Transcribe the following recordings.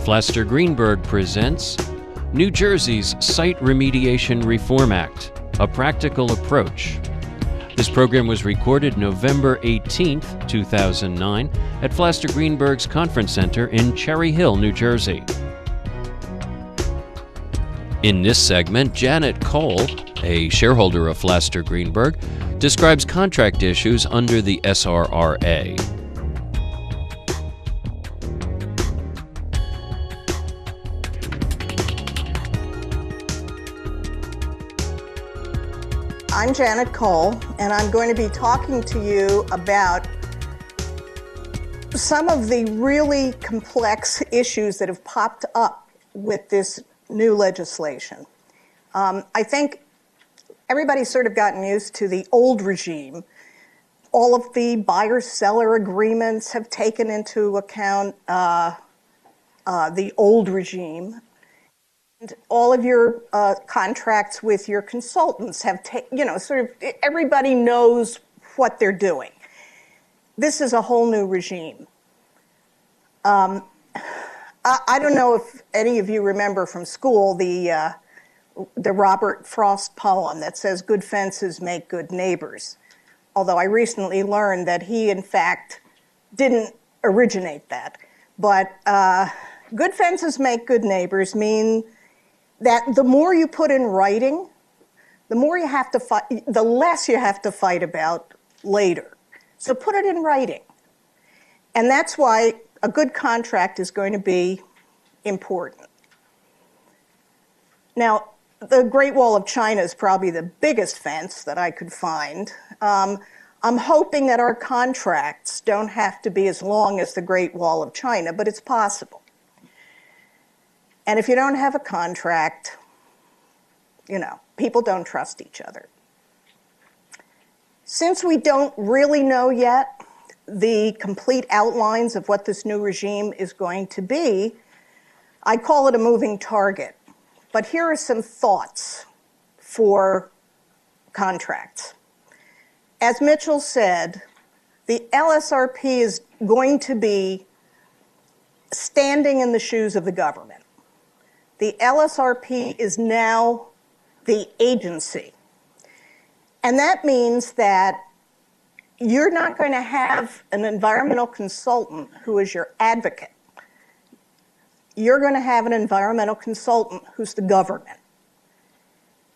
Flaster Greenberg presents New Jersey's Site Remediation Reform Act, a practical approach. This program was recorded November 18, 2009 at Flaster Greenberg's Conference Center in Cherry Hill, New Jersey. In this segment, Janet Cole, a shareholder of Flaster Greenberg, describes contract issues under the SRRA. I'm Janet Cole, and I'm going to be talking to you about some of the really complex issues that have popped up with this new legislation. I think everybody's sort of gotten used to the old regime. All of the buyer-seller agreements have taken into account the old regime. And all of your contracts with your consultants have everybody knows what they're doing. This is a whole new regime. I don't know if any of you remember from school the Robert Frost poem that says, "Good fences make good neighbors," although I recently learned that he, in fact, didn't originate that. But good fences make good neighbors mean that the more you put in writing, the more you have to fight, the less you have to fight about later. So put it in writing. And that's why a good contract is going to be important. Now, the Great Wall of China is probably the biggest fence that I could find. I'm hoping that our contracts don't have to be as long as the Great Wall of China, but it's possible. And if you don't have a contract, people don't trust each other. Since we don't really know yet the complete outlines of what this new regime is going to be, I call it a moving target. But here are some thoughts for contracts. As Mitchell said, the LSRP is going to be standing in the shoes of the government. The LSRP is now the agency. And that means that you're not going to have an environmental consultant who is your advocate. You're going to have an environmental consultant who's the government.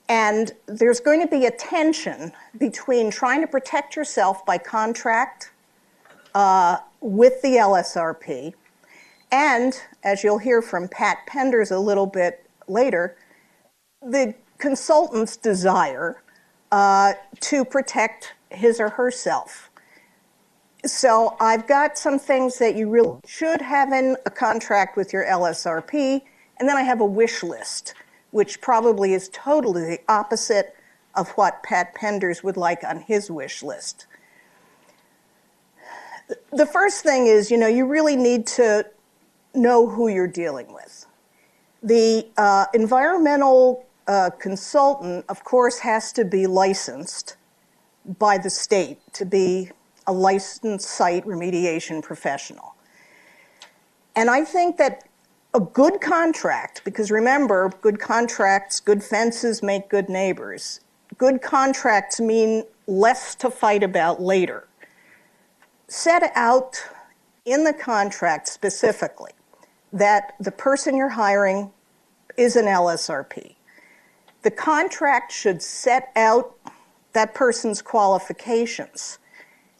And there's going to be a tension between trying to protect yourself by contract with the LSRP and, as you'll hear from Pat Penders a little bit later, the consultant's desire to protect his or herself. So I've got some things that you really should have in a contract with your LSRP, and then I have a wish list, which probably is totally the opposite of what Pat Penders would like on his wish list. The first thing is, you really need to know who you're dealing with. The environmental consultant, of course, has to be licensed by the state to be a licensed site remediation professional. And I think that a good contract, because remember, good contracts, good fences make good neighbors. Good contracts mean less to fight about later. Set out in the contract specifically that the person you're hiring is an LSRP. The contract should set out that person's qualifications.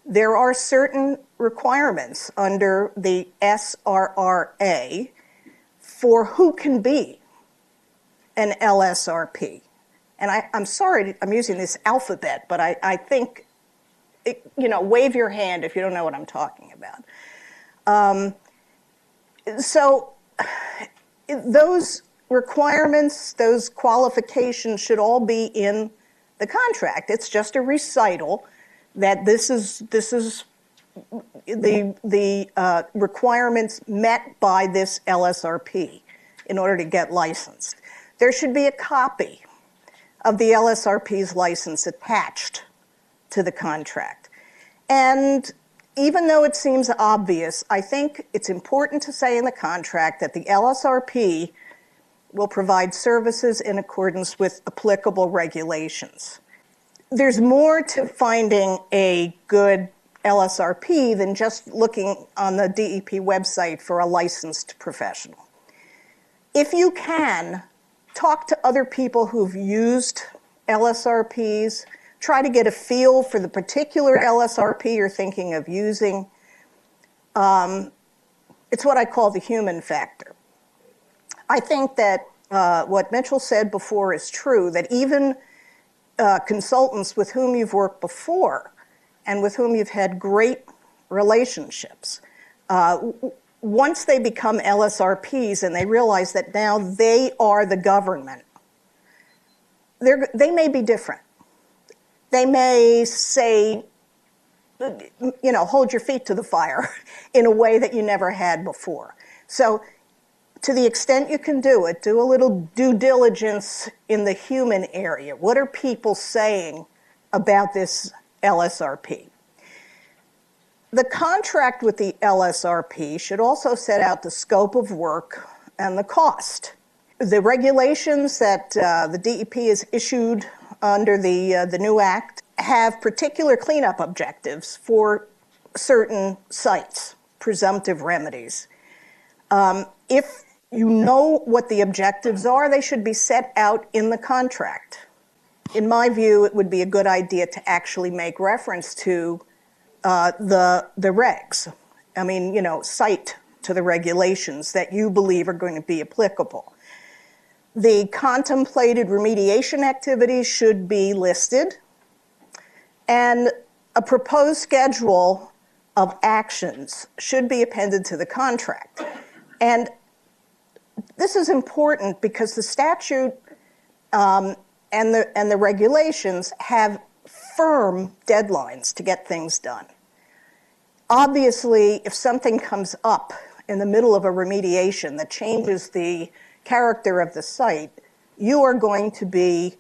There are certain requirements under the SRRA for who can be an LSRP. And I'm sorry I'm using this alphabet, but I think, wave your hand if you don't know what I'm talking about. So those requirements, those qualifications should all be in the contract. It's just a recital that this is the requirements met by this LSRP in order to get licensed. There should be a copy of the LSRP's license attached to the contract. And even though it seems obvious, I think it's important to say in the contract that the LSRP will provide services in accordance with applicable regulations. There's more to finding a good LSRP than just looking on the DEP website for a licensed professional. If you can, talk to other people who've used LSRPs, try to get a feel for the particular LSRP you're thinking of using. It's what I call the human factor. I think that what Mitchell said before is true, that even consultants with whom you've worked before and with whom you've had great relationships, once they become LSRPs and they realize that now they are the government, they may be different. They may say, hold your feet to the fire in a way that you never had before. So to the extent you can do it, do a little due diligence in the human area. What are people saying about this LSRP? The contract with the LSRP should also set out the scope of work and the cost. The regulations that the DEP has issued under the new act have particular cleanup objectives for certain sites, presumptive remedies. If you know what the objectives are, they should be set out in the contract. In my view, it would be a good idea to actually make reference to the regs. Cite to the regulations that you believe are going to be applicable. The contemplated remediation activities should be listed, and a proposed schedule of actions should be appended to the contract. And this is important because the statute and the regulations have firm deadlines to get things done. Obviously, if something comes up in the middle of a remediation that changes the character of the site, you are going to be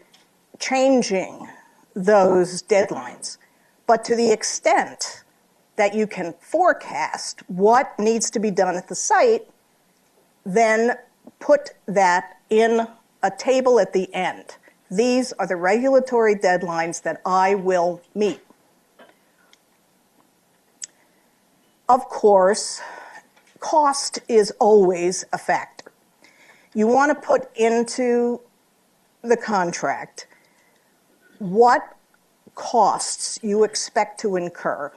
changing those deadlines. But to the extent that you can forecast what needs to be done at the site, then put that in a table at the end. These are the regulatory deadlines that I will meet. Of course, cost is always a factor. You want to put into the contract what costs you expect to incur,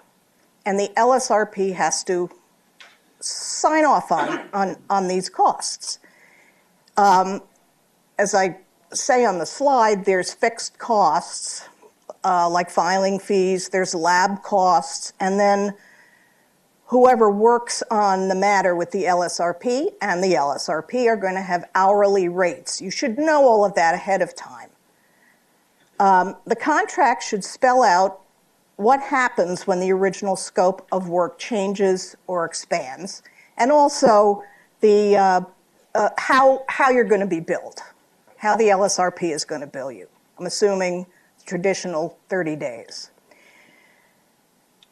and the LSRP has to sign off on these costs. As I say on the slide, there's fixed costs, like filing fees, there's lab costs, and then whoever works on the matter with the LSRP and the LSRP are going to have hourly rates. You should know all of that ahead of time. The contract should spell out what happens when the original scope of work changes or expands, and also the how you're going to be billed, how the LSRP is going to bill you. I'm assuming traditional 30 days.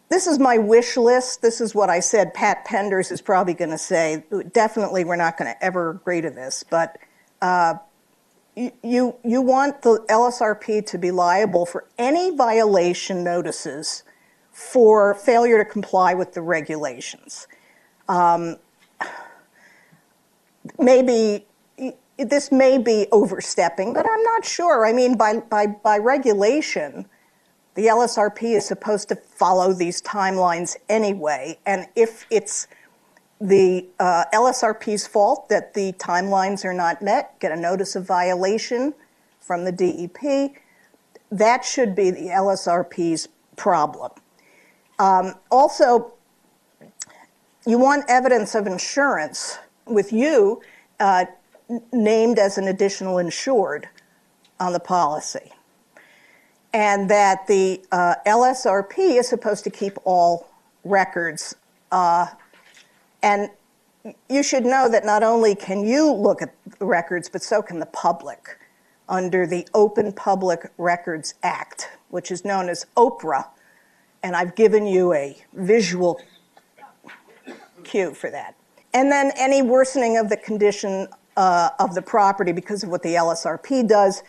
This is my wish list. This is what I said Pat Penders is probably going to say. Definitely we're not going to ever agree to this, but you want the LSRP to be liable for any violation notices for failure to comply with the regulations. Maybe this may be overstepping, but I'm not sure. I mean, by regulation, the LSRP is supposed to follow these timelines anyway, and if it's the LSRP's fault that the timelines are not met, get a notice of violation from the DEP, that should be the LSRP's problem. Also, you want evidence of insurance with you named as an additional insured on the policy, and that the LSRP is supposed to keep all records. And you should know that not only can you look at the records, but so can the public under the Open Public Records Act, which is known as OPRA And I've given you a visual cue for that. And then any worsening of the condition of the property because of what the LSRP does,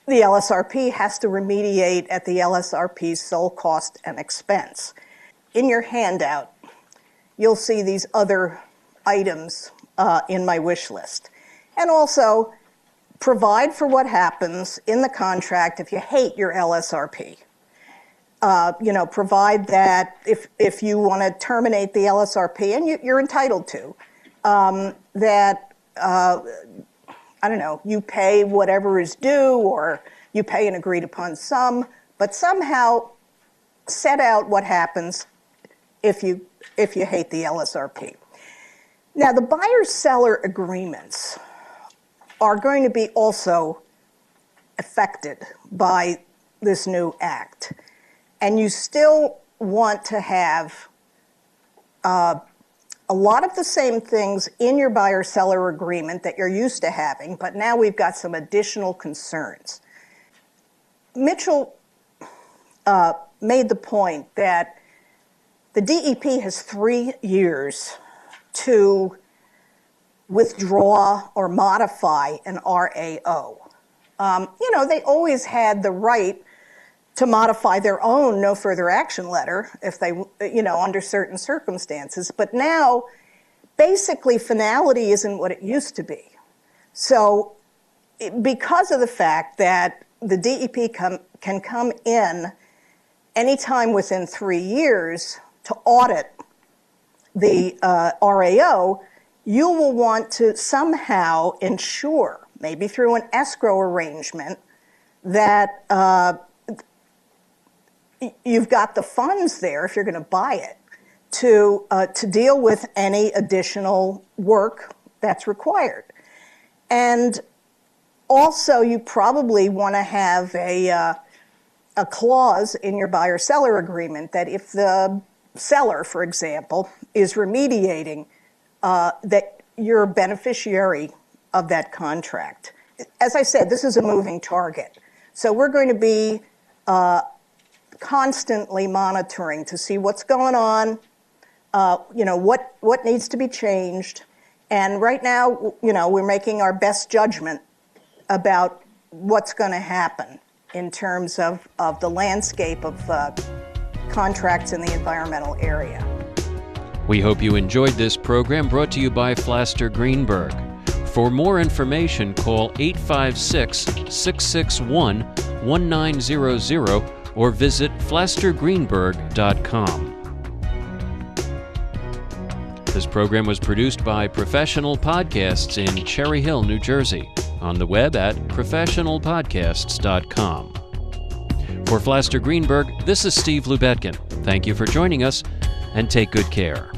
the LSRP has to remediate at the LSRP's sole cost and expense. In your handout, you'll see these other items in my wish list. And also, provide for what happens in the contract if you hate your LSRP. Provide that if you want to terminate the LSRP, and you're entitled to, you pay whatever is due, or you pay an agreed upon sum, but somehow set out what happens if you hate the LSRP. Now, the buyer-seller agreements are going to be also affected by this new act. And you still want to have a lot of the same things in your buyer-seller agreement that you're used to having, but now we've got some additional concerns. Mitchell made the point that the DEP has 3 years to withdraw or modify an RAO. They always had the right to modify their own no further action letter if they, under certain circumstances. But now, basically, finality isn't what it used to be. So because of the fact that the DEP can come in anytime within 3 years to audit the RAO, you will want to somehow ensure, maybe through an escrow arrangement, that you've got the funds there, if you're going to buy it, to deal with any additional work that's required. And also, you probably want to have a clause in your buyer-seller agreement that if the seller, for example, is remediating, that you're a beneficiary of that contract. As I said, this is a moving target. So we're going to be constantly monitoring to see what's going on, what needs to be changed. And right now, we're making our best judgment about what's going to happen in terms of the landscape of contracts in the environmental area. We hope you enjoyed this program brought to you by Flaster Greenberg. For more information, call 856-661-1900 or visit flastergreenberg.com. This program was produced by Professional Podcasts in Cherry Hill, New Jersey, on the web at professionalpodcasts.com. For Flaster Greenberg, this is Steve Lubetkin. Thank you for joining us, and take good care.